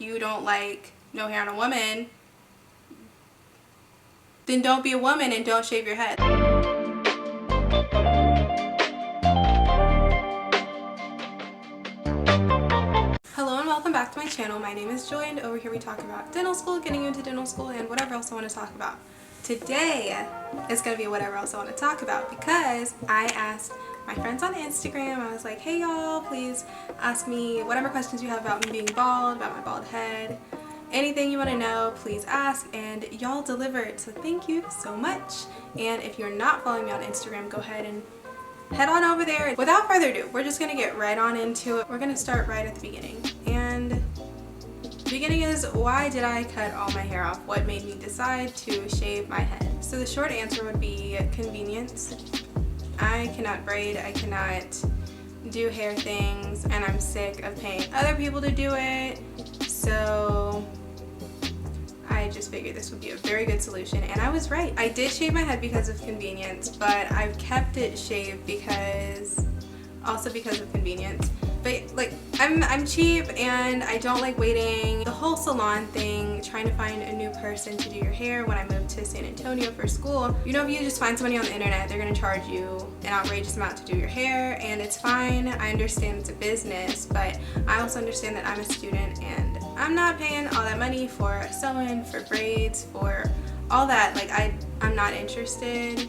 you don't like no hair on a woman, then don't be a woman and don't shave your head. Hello and welcome back to my channel. My name is Joy and over here we talk about dental school, getting into dental school, and whatever else I want to talk about. Today is going to be whatever else I want to talk about because I asked my friends on Instagram, I was like, hey y'all, please ask me whatever questions you have about me being bald, about my bald head, anything you want to know, please ask, and y'all delivered, so thank you so much. And if you're not following me on Instagram, go ahead and head on over there. Without further ado, we're just going to get right on into it. We're going to start right at the beginning, and the beginning is, why did I cut all my hair off? What made me decide to shave my head? So the short answer would be convenience. I cannot braid, I cannot do hair things, and I'm sick of paying other people to do it. So I just figured this would be a very good solution, and I was right. I did shave my head because of convenience, but I've kept it shaved because of convenience. But like, I'm cheap and I don't like waiting. The whole salon thing, trying to find a new person to do your hair. When I moved to San Antonio for school, you know, if you just find somebody on the internet, they're gonna charge you an outrageous amount to do your hair, and it's fine. I understand it's a business, but I also understand that I'm a student and I'm not paying all that money for a sew-in, for braids, for all that. Like, I'm not interested,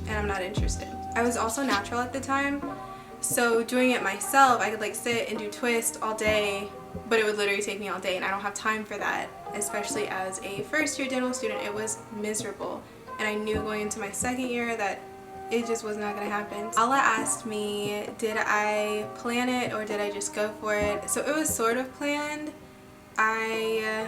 and I'm not interested. I was also natural at the time, so doing it myself, I could like sit and do twist all day, but it would literally take me all day, and I don't have time for that, especially as a first-year dental student. It was miserable, and I knew going into my second year that it just was not gonna happen. Alla asked me, did I plan it or did I just go for it? So it was sort of planned. I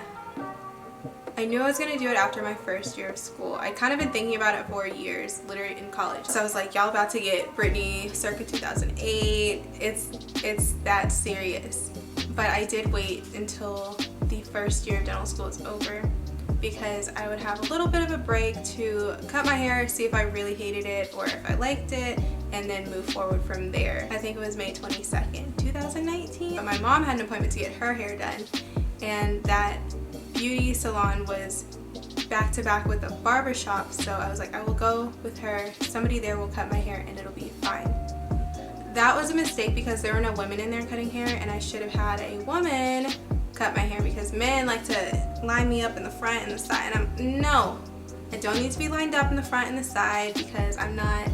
knew I was gonna do it after my first year of school. I kind of been thinking about it for years, literally in college. So I was like, y'all about to get Britney circa 2008. It's that serious. But I did wait until the first year of dental school is over, because I would have a little bit of a break to cut my hair, see if I really hated it or if I liked it, and then move forward from there. I think it was May 22nd, 2019. But my mom had an appointment to get her hair done, and that beauty salon was back to back with a barber shop, so I was like, I will go with her. Somebody there will cut my hair and it'll be fine. That was a mistake because there were no women in there cutting hair, and I should have had a woman cut my hair because men like to line me up in the front and the side, and no, I don't need to be lined up in the front and the side because I'm not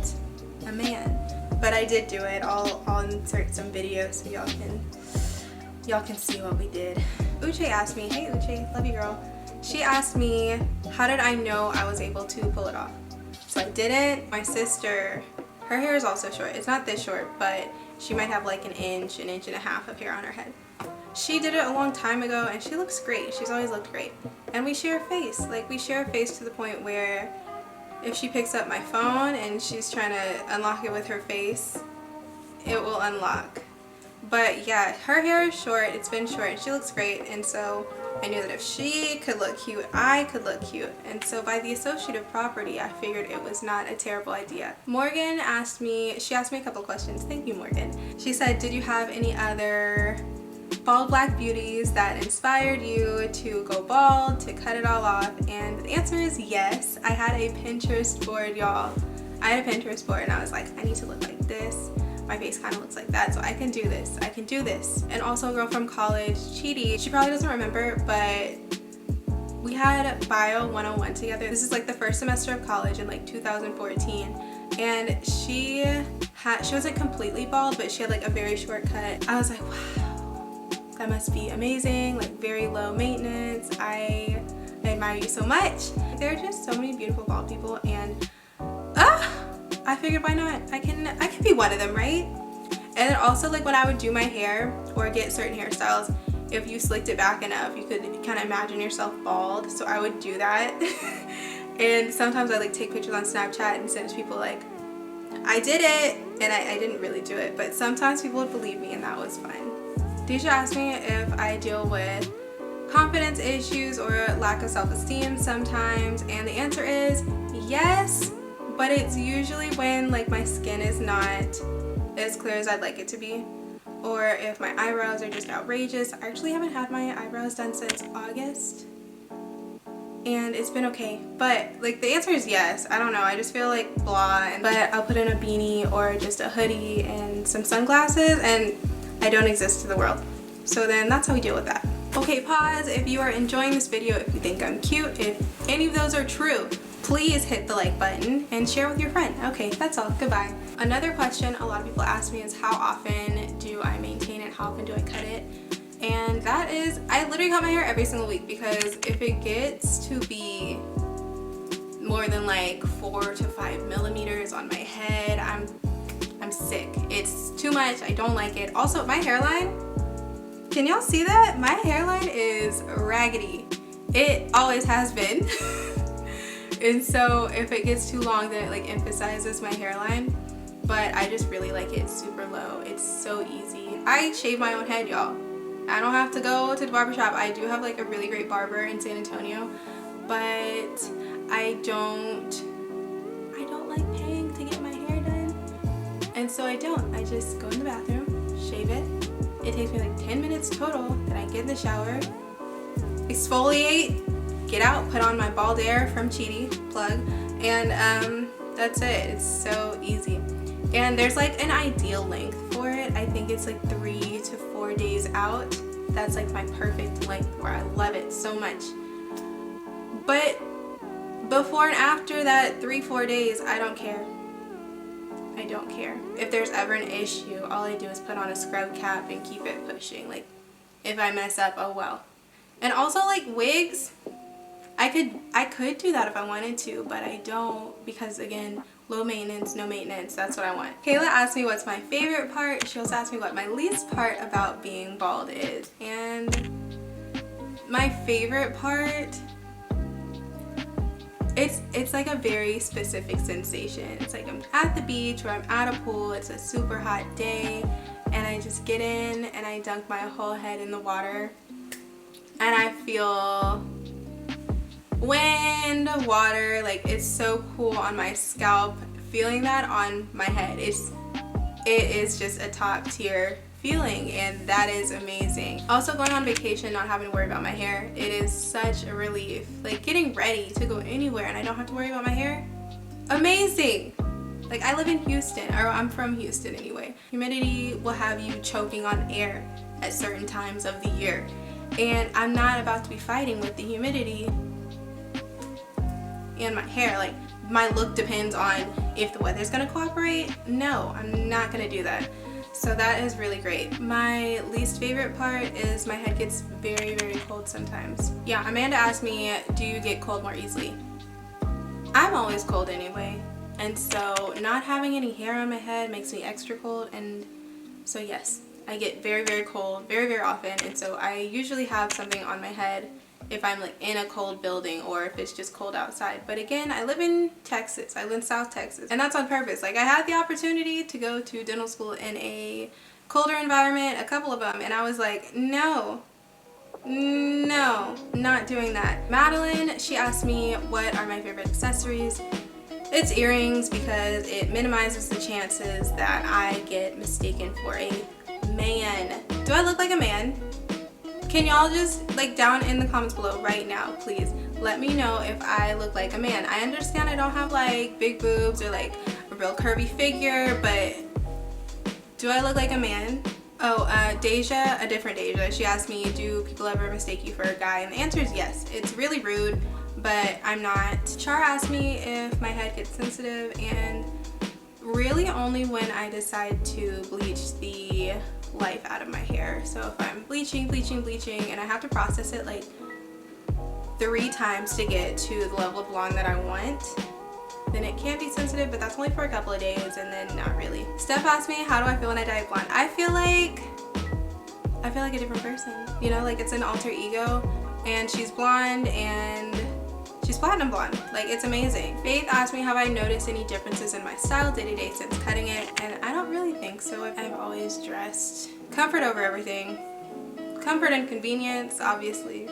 a man. But I did do it. I'll insert some videos so y'all can see what we did. Uche asked me, hey Uche, love you girl. She asked me, how did I know I was able to pull it off? So I didn't. My sister, her hair is also short. It's not this short, but she might have like an inch and a half of hair on her head. She did it a long time ago and she looks great. She's always looked great. And we share a face. Like, we share a face to the point where if she picks up my phone and she's trying to unlock it with her face, it will unlock. But yeah, her hair is short, it's been short, and she looks great, and so I knew that if she could look cute, I could look cute. And so by the associative property, I figured it was not a terrible idea. Morgan asked me, she asked me a couple questions. Thank you, Morgan. She said, did you have any other bald black beauties that inspired you to go bald, to cut it all off? And the answer is yes. I had a Pinterest board, y'all. I had a Pinterest board and I was like, I need to look like this. My face kind of looks like that, so I can do this. I can do this. And also a girl from college, Chidi, she probably doesn't remember, but we had Bio 101 together. This is like the first semester of college in like 2014. And she wasn't completely bald, but she had like a very short cut. I was like, wow, that must be amazing, like very low maintenance. I admire you so much. There are just so many beautiful bald people, and I figured, why not? I can be one of them, right? And then also, like, when I would do my hair or get certain hairstyles, if you slicked it back enough, you could kind of imagine yourself bald. So I would do that. And sometimes I like take pictures on Snapchat and send to people like, I did it, and I didn't really do it, but sometimes people would believe me, and that was fun. Deja asked me if I deal with confidence issues or lack of self-esteem sometimes, and the answer is yes. But it's usually when like my skin is not as clear as I'd like it to be. or if my eyebrows are just outrageous. I actually haven't had my eyebrows done since August, and it's been okay. But like the answer is yes. I don't know, I just feel like blah. But I'll put in a beanie or just a hoodie and some sunglasses and I don't exist to the world. So then that's how we deal with that. Okay, pause if you are enjoying this video, if you think I'm cute, if any of those are true. Please hit the like button and share with your friend. Okay, that's all. Goodbye. Another question a lot of people ask me is how often do I maintain it? How often do I cut it? And that is, I literally cut my hair every single week, because if it gets to be more than like 4 to 5 millimeters on my head, I'm sick. It's too much. I don't like it. Also, my hairline, can y'all see that? My hairline is raggedy. It always has been. And so if it gets too long, then it like emphasizes my hairline. But I just really like it super low. It's so easy. I shave my own head, y'all. I don't have to go to the barbershop. I do have like a really great barber in San Antonio, but I don't like paying to get my hair done. And so I don't. I just go in the bathroom, shave it. It takes me like 10 minutes total. Then I get in the shower, exfoliate, get out, put on my Baldie from Cheaty plug, and that's it. It's so easy. And there's like an ideal length for it. I think it's like 3 to 4 days out. That's like my perfect length where I love it so much. But before and after that 3-4 days, I don't care. I don't care. If there's ever an issue, all I do is put on a scrub cap and keep it pushing. Like if I mess up, oh well. And also like wigs, I could do that if I wanted to, but I don't, because again, low maintenance, no maintenance, that's what I want. Kayla asked me what's my favorite part. She also asked me what my least part about being bald is. And my favorite part, it's like a very specific sensation. It's like I'm at the beach or I'm at a pool, it's a super hot day, and I just get in and I dunk my whole head in the water, and I feel wind, water, like it's so cool on my scalp. Feeling that on my head, it is just a top tier feeling, and that is amazing. Also, going on vacation, not having to worry about my hair, it is such a relief. Like getting ready to go anywhere and I don't have to worry about my hair, amazing. Like I live in Houston, or I'm from Houston anyway. Humidity will have you choking on air at certain times of the year, and I'm not about to be fighting with the humidity and my hair. Like my look depends on if the weather's gonna cooperate. No, I'm not gonna do that. So that is really great. My least favorite part is my head gets very, very cold sometimes. Yeah, Amanda asked me, do you get cold more easily? I'm always cold anyway, and so not having any hair on my head makes me extra cold, and so yes, I get very, very cold very, very often, and so I usually have something on my head if I'm like in a cold building or if it's just cold outside. But again, I live in Texas. I live in South Texas, and that's on purpose. Like I had the opportunity to go to dental school in a colder environment, a couple of them, and I was like, no, not doing that. Madeline, she asked me what are my favorite accessories. It's earrings, because it minimizes the chances that I get mistaken for a man. Do I look like a man? Can y'all just, like, down in the comments below right now, please let me know if I look like a man. I understand I don't have like big boobs or like a real curvy figure, but do I look like a man? Oh, Deja, a different Deja, she asked me, do people ever mistake you for a guy? And the answer is yes. It's really rude, but I'm not. Char asked me if my head gets sensitive, and really only when I decide to bleach the life out of my hair. So if I'm bleaching, and I have to process it like 3 times to get to the level of blonde that I want, then it can be sensitive, but that's only for a couple of days, and then not really. Steph asked me, how do I feel when I dye blonde? I feel like a different person, you know, like it's an alter ego, and she's blonde and she's platinum blonde. Like, it's amazing. Faith asked me, have I noticed any differences in my style day to day since cutting it? And I don't really think so. I've always dressed comfort over everything. Comfort and convenience, obviously.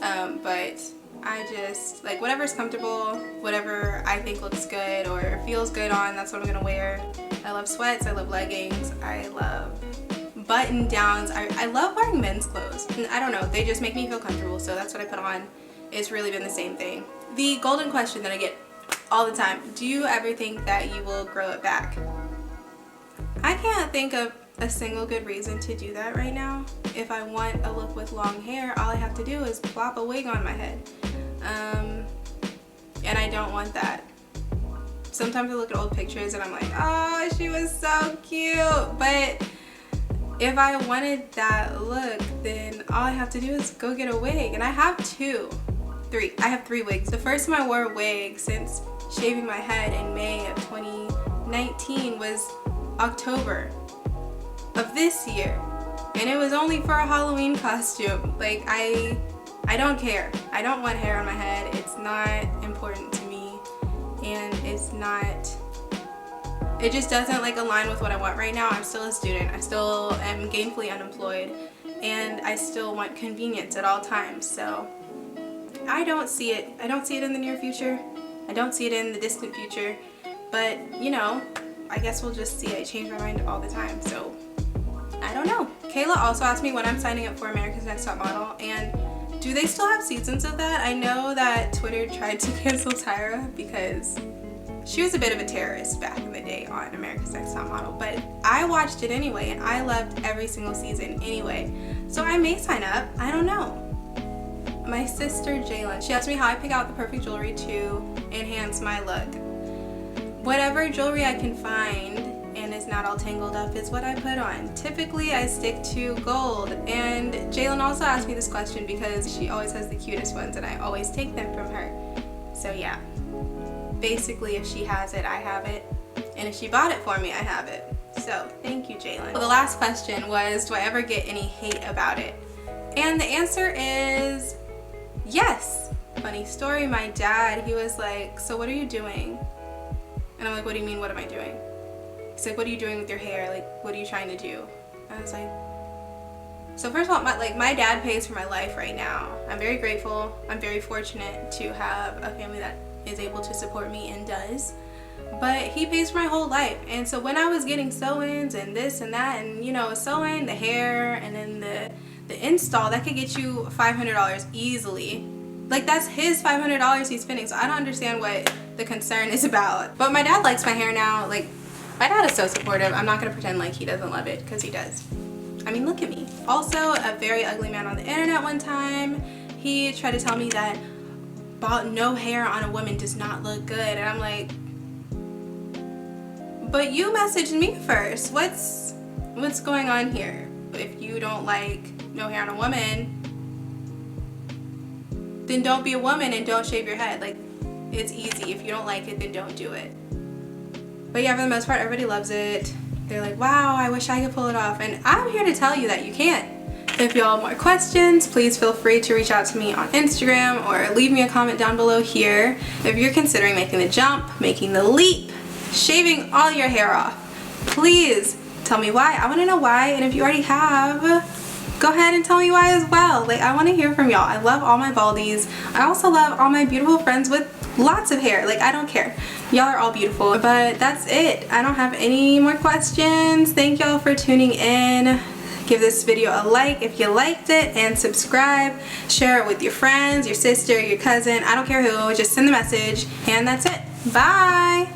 But I just, like, whatever's comfortable, whatever I think looks good or feels good on, that's what I'm gonna wear. I love sweats, I love leggings, I love button downs. I love wearing men's clothes. And I don't know, they just make me feel comfortable, so that's what I put on. It's really been the same thing. The golden question that I get all the time, do you ever think that you will grow it back? I can't think of a single good reason to do that right now. If I want a look with long hair, all I have to do is plop a wig on my head. And I don't want that. Sometimes I look at old pictures and I'm like, oh, she was so cute. But if I wanted that look, then all I have to do is go get a wig. And I have I have three wigs. The first time I wore a wig since shaving my head in May of 2019 was October of this year. And it was only for a Halloween costume. Like, I don't care. I don't want hair on my head. It's not important to me. And it just doesn't like align with what I want right now. I'm still a student. I still am gainfully unemployed. And I still want convenience at all times. So I don't see it. I don't see it in the near future. I don't see it in the distant future. But, you know, I guess we'll just see. I change my mind all the time. So I don't know. Kayla also asked me when I'm signing up for America's Next Top Model, and do they still have seasons of that? I know that Twitter tried to cancel Tyra because she was a bit of a terrorist back in the day on America's Next Top Model, but I watched it anyway and I loved every single season anyway. So I may sign up. I don't know. My sister Jalen, she asked me how I pick out the perfect jewelry to enhance my look. Whatever jewelry I can find and is not all tangled up is what I put on. Typically I stick to gold, and Jalen also asked me this question because she always has the cutest ones and I always take them from her. So yeah, basically if she has it, I have it, and if she bought it for me, I have it. So thank you, Jalen. The last question was, do I ever get any hate about it? And the answer is yes. Funny story, my dad, he was like, so what are you doing? And I'm like, what do you mean, what am I doing? He's like, what are you doing with your hair? Like, what are you trying to do? I was like, so first of all, my dad pays for my life right now. I'm very grateful. I'm very fortunate to have a family that is able to support me and does. But he pays for my whole life. And so when I was getting sew-ins and this and that, and you know, sewing, the hair, and then the install, that could get you $500 easily. Like, that's his $500 he's spending, so I don't understand what the concern is about. But my dad likes my hair now. Like, my dad is so supportive. I'm not gonna pretend like he doesn't love it, because he does. I mean, look at me. Also, a very ugly man on the internet one time, he tried to tell me that no hair on a woman does not look good, and I'm like, but you messaged me first. What's going on here? If you don't like no hair on a woman, then don't be a woman and don't shave your head. Like, it's easy. If you don't like it, then don't do it. But yeah, for the most part, everybody loves it. They're like, wow, I wish I could pull it off. And I'm here to tell you that you can. If y'all have more questions, please feel free to reach out to me on Instagram or leave me a comment down below here. If you're considering making the jump, making the leap, shaving all your hair off, please tell me why. I want to know why. And if you already have, go ahead and tell me why as well. Like, I want to hear from y'all. I love all my baldies. I also love all my beautiful friends with lots of hair. Like, I don't care. Y'all are all beautiful. But that's it. I don't have any more questions. Thank y'all for tuning in. Give this video a like if you liked it, and subscribe. Share it with your friends, your sister, your cousin. I don't care who. Just send the message, and that's it. Bye.